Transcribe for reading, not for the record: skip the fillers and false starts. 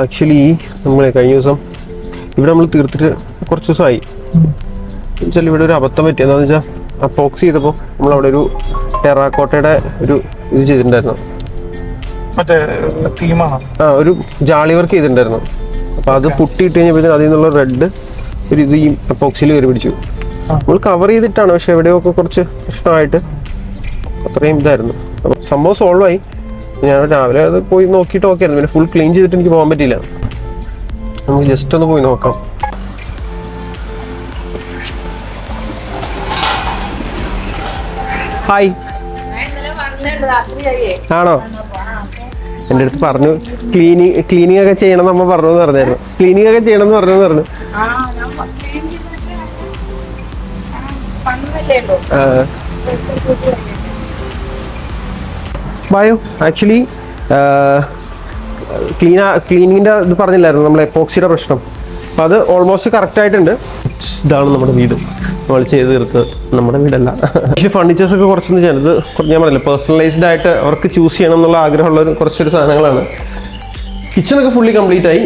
Actually നമ്മൾ കഴിഞ്ഞ ദിവസം ഇവിടെ നമ്മൾ തീർത്തിട്ട് കുറച്ച് ദിവസമായി. എന്നുവെച്ചാൽ ഇവിടെ ഒരു അബദ്ധം പറ്റി. എന്താണെന്ന് വെച്ചാൽ അപ്പോക്സി ചെയ്തപ്പോൾ നമ്മളവിടെ ഒരു ടെറാക്കോട്ടയുടെ ഒരു ഇത് ചെയ്തിട്ടുണ്ടായിരുന്നു. ഒരു ജാളി വർക്ക് ചെയ്തിട്ടുണ്ടായിരുന്നു. അപ്പോൾ അത് പൊട്ടിയിട്ട് കഴിഞ്ഞപ്പോഴത്തേക്കും അതിൽ നിന്നുള്ള റെഡ് ഒരു ഇത് ഈ അപ്പോക്സിയിൽ കയറി പിടിച്ചു. നമ്മൾ കവർ ചെയ്തിട്ടാണ്, പക്ഷെ എവിടെയൊക്കെ കുറച്ച് പ്രശ്നമായിട്ട് അത്രയും ഇതായിരുന്നു. അപ്പോൾ സംഭവം സോൾവ് ആയി. ഞാൻ രാവിലെ അത് പോയി നോക്കിയിട്ട് നോക്കിയായിരുന്നു. പിന്നെ ഫുൾ ക്ലീൻ ചെയ്തിട്ട് എനിക്ക് പോകാൻ പറ്റിയില്ല. നമുക്ക് ജസ്റ്റ് ഒന്ന് പോയി നോക്കാം. ഹായ്, ആണോ? എൻ്റെ അടുത്ത് പറഞ്ഞു ക്ലീനിങ് ഒക്കെ ചെയ്യണം എന്ന് പറഞ്ഞായിരുന്നു. ക്ലീനിങ് ഒക്കെ ചെയ്യണം എന്ന് പറഞ്ഞു. ബായോ ആക്ച്വലി ക്ലീനിങ്ങിൻ്റെ ഇത് പറഞ്ഞില്ലായിരുന്നു, നമ്മളെ എപ്പോക്സിയുടെ പ്രശ്നം. അപ്പം അത് ഓൾമോസ്റ്റ് കറക്റ്റ് ആയിട്ടുണ്ട്. ഇതാണ് നമ്മുടെ വീട്, നമ്മൾ ചെയ്ത് തീർത്തത്. നമ്മുടെ വീടല്ല, പക്ഷേ ഫർണിച്ചേഴ്സ് ഒക്കെ കുറച്ചൊന്നും ചെയ്യാൻ, ഇത് ഞാൻ പറഞ്ഞില്ല, പേഴ്സണലൈസ്ഡ് ആയിട്ട് അവർക്ക് ചൂസ് ചെയ്യണം എന്നുള്ള ആഗ്രഹമുള്ള കുറച്ചൊരു സാധനങ്ങളാണ്. കിച്ചണൊക്കെ ഫുള്ളി കംപ്ലീറ്റ് ആയി.